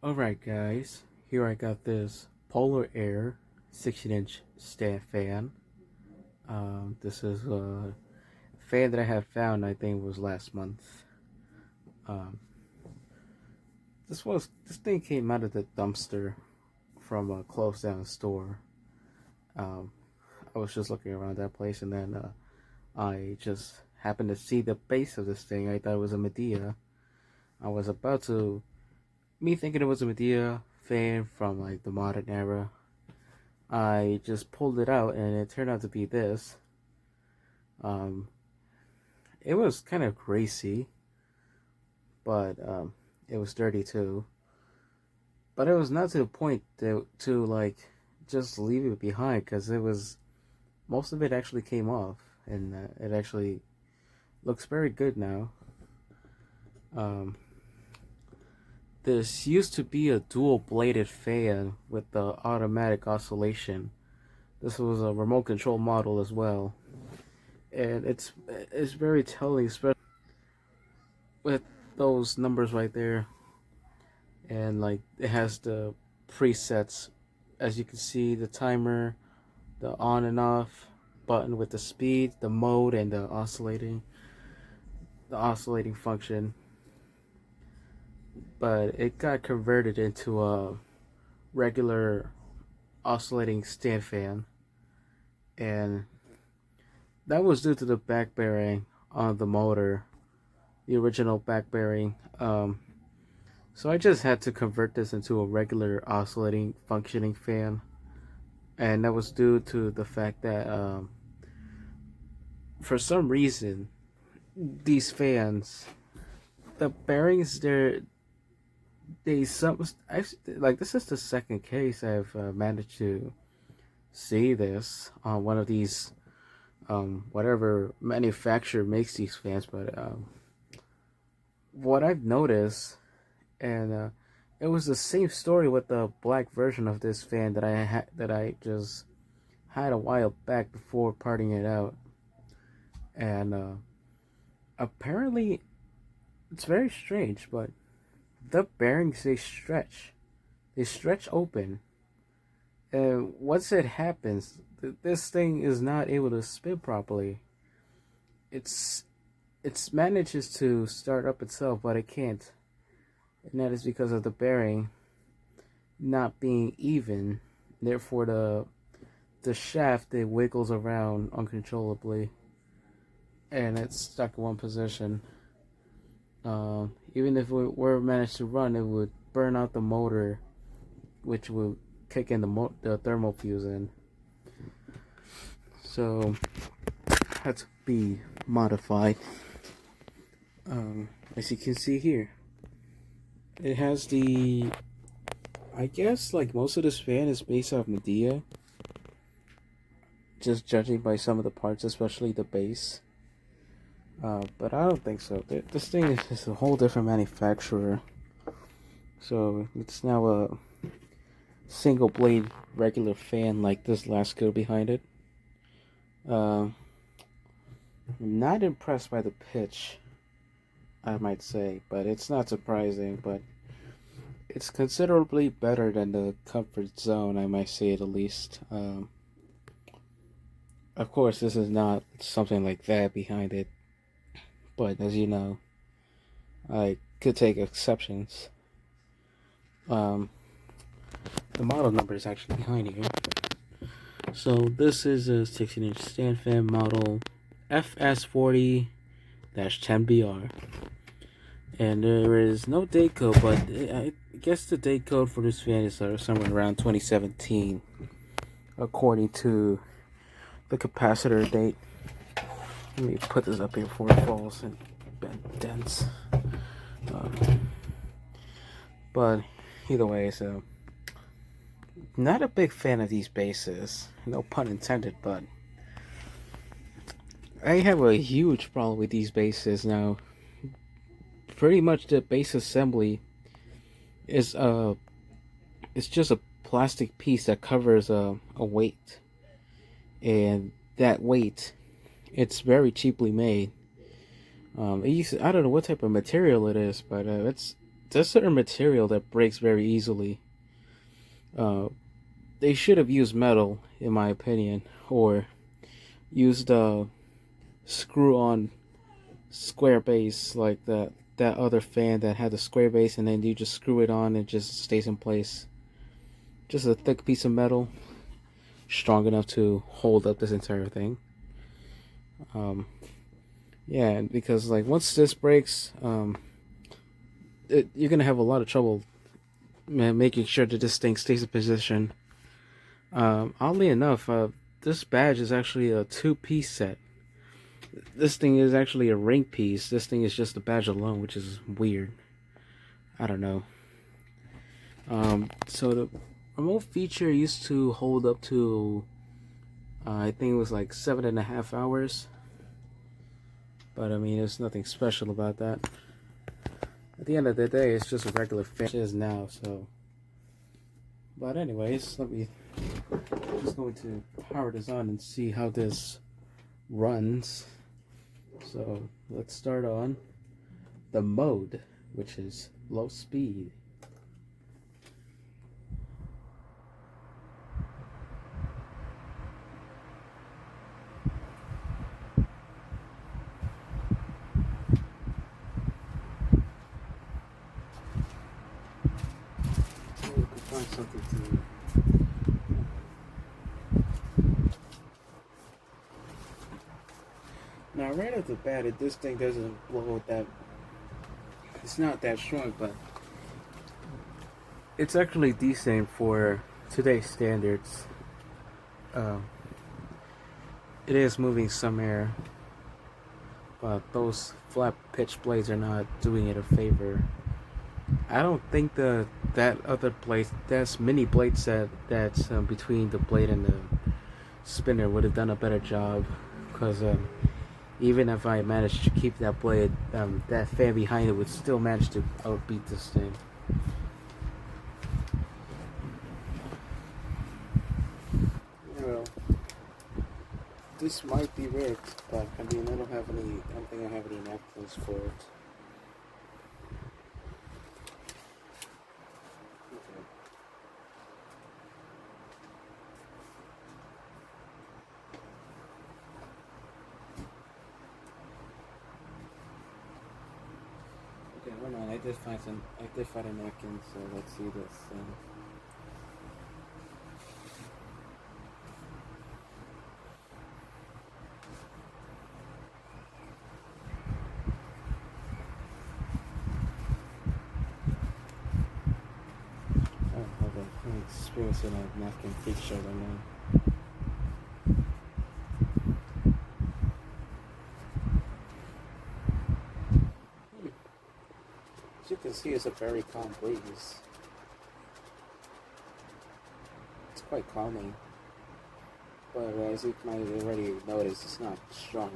Alright guys, here I got this Polar Air 16-inch stand fan. This is a fan that I have found, I think was last month. Um, this thing came out of the dumpster from a closed down store. Um, I was just looking around that place and then I just happened to see the base of this thing. I thought it was a Medea. I was about to, me thinking it was a Medea fan from like the modern era. I just pulled it out and it turned out to be this. Um, it was kind of greasy, but it was dirty too. But it was not to the point to like just leave it behind, because it was, most of it actually came off, and it actually looks very good now. Um, this used to be a dual bladed fan with the automatic oscillation. This was a remote control model as well, and it's very telling, especially with those numbers right there, and like it has the presets, as you can see, the timer, the on and off button with the speed, the mode, and the oscillating function. But it got converted into a regular oscillating stand fan, and that was due to the back bearing on the motor, the original back bearing. So I just had to convert this into a regular oscillating functioning fan, and that was due to the fact that for some reason these fans, the bearings, they some actually, like, this is the second case I've managed to see this on one of these whatever manufacturer makes these fans. But what I've noticed, and it was the same story with the black version of this fan that I just had a while back before parting it out, and apparently it's very strange, but the bearings, they stretch open, and once it happens, this thing is not able to spin properly. It's manages to start up itself, but it can't, and that is because of the bearing not being even. Therefore, the shaft, it wiggles around uncontrollably, and it's stuck in one position. Even if it were managed to run, it would burn out the motor, which would kick in the thermal fuse in. So had to be modified. As you can see here, it has the, I guess like most of this fan is based off Medea, just judging by some of the parts, especially the base. But I don't think so. This thing is just a whole different manufacturer. So it's now a single blade regular fan like this Lasco behind it. I'm not impressed by the pitch, I might say, but it's not surprising. But it's considerably better than the comfort zone, I might say, at least. Of course, this is not something like that behind it, but as you know, I could take exceptions. The model number is actually behind here. So this is a 16-inch stand fan model FS40-10BR. And there is no date code, but I guess the date code for this fan is somewhere around 2017, according to the capacitor date. Let me put this up here before it falls and dents. But either way, so not a big fan of these bases, no pun intended, but I have a huge problem with these bases now. Pretty much the base assembly is it's just a plastic piece that covers a weight, and that weight, it's very cheaply made. I don't know what type of material it is, but there's certain material that breaks very easily. Uh, they should have used metal, in my opinion, or used a screw-on square base like that other fan that had the square base, and then you just screw it on and it just stays in place. Just a thick piece of metal, strong enough to hold up this entire thing. Um, yeah, because like once this breaks, you're gonna have a lot of trouble, man, making sure that this thing stays in position. Oddly enough, this badge is actually a two-piece set. This thing is actually a ring piece. This thing is just the badge alone, which is weird. I don't know. So the remote feature used to hold up to, I think it was like 7.5 hours. But I mean, there's nothing special about that. At the end of the day, it's just a regular fan. It is now, so. But anyways, I'm just going to power this on and see how this runs. So let's start on the mode, which is low speed. We can find something to. Now, right off the bat, this thing doesn't blow that. It's not that strong, but it's actually decent for today's standards. It is moving some air, but those flat pitch blades are not doing it a favor. I don't think that other blade, that's mini blade set that's between the blade and the spinner would have done a better job, because even if I managed to keep that blade, that fan behind it would still manage to outbeat this thing. Well, this might be rigged, but I mean, I don't think I have any napkins for it. Okay, hold on. I did find a napkin, so let's see this. Oh, hold on. I'm experiencing a napkin feature right now. As you can see, it's a very calm breeze. It's quite calming. But as you might already notice, it's not strong.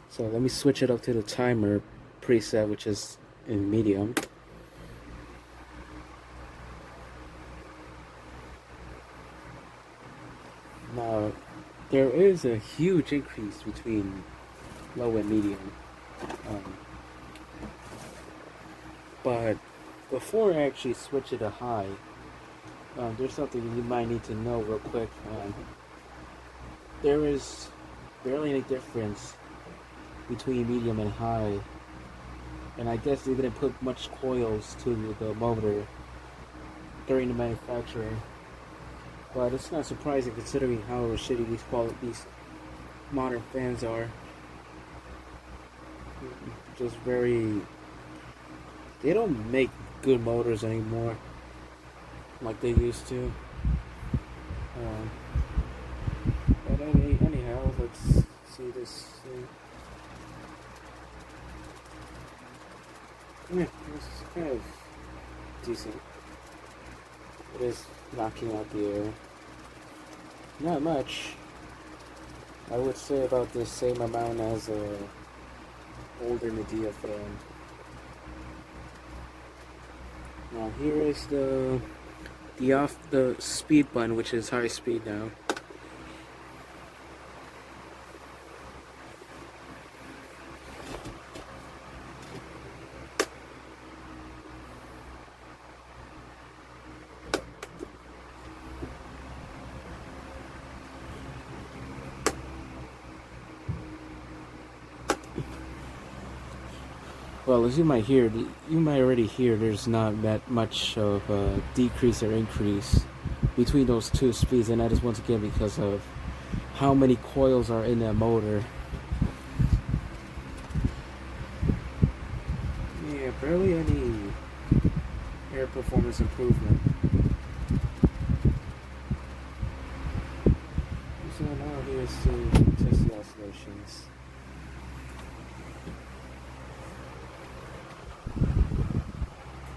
So let me switch it up to the timer preset, which is in medium. Now, there is a huge increase between low and medium. But before I actually switch it to high, there's something you might need to know real quick. There is barely any difference between medium and high, and I guess they didn't put much coils to the motor during the manufacturing. But it's not surprising considering how shitty these modern fans are. Just very. They don't make good motors anymore like they used to. But anyhow, let's see this thing. Yeah, it's kind of decent. It is knocking out the air. Not much. I would say about the same amount as a older Medea fan. Now here is the speed button, which is high speed now. Well, as you might already hear, there's not that much of a decrease or increase between those two speeds, and that is once again because of how many coils are in that motor. Yeah, barely any air performance improvement. So now here's to test the oscillations.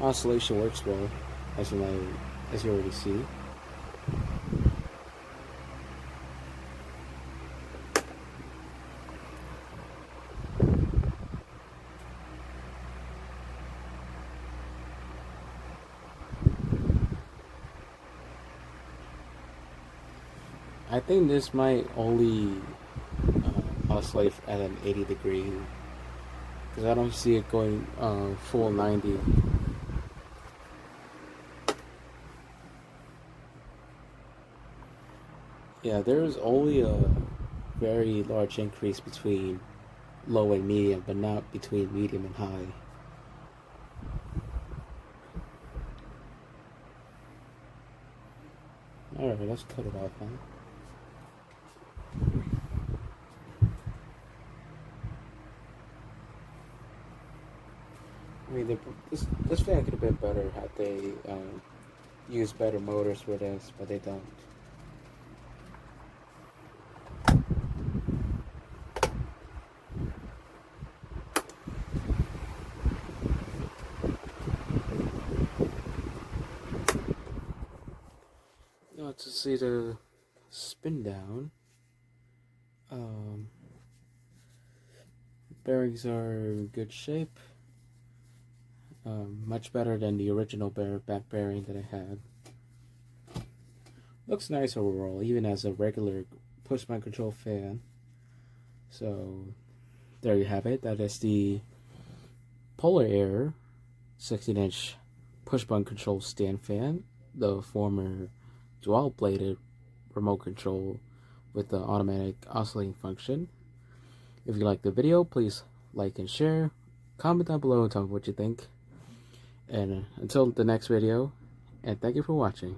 Oscillation works well, as you already see. I think this might only oscillate at an 80 degree, because I don't see it going full 90. Yeah, there's only a very large increase between low and medium, but not between medium and high. Alright, let's cut it off now. I mean, this fan could have been better had they used better motors for this, but they don't. Now to see the spin down. Bearings are in good shape. Much better than the original back bearing that I had. Looks nice overall, even as a regular push button control fan. So there you have it. That is the Polar Aire 16-inch push button control stand fan, the former dual bladed remote control with the automatic oscillating function. If you like the video, please like and share. Comment down below and tell me what you think. And until the next video, and thank you for watching.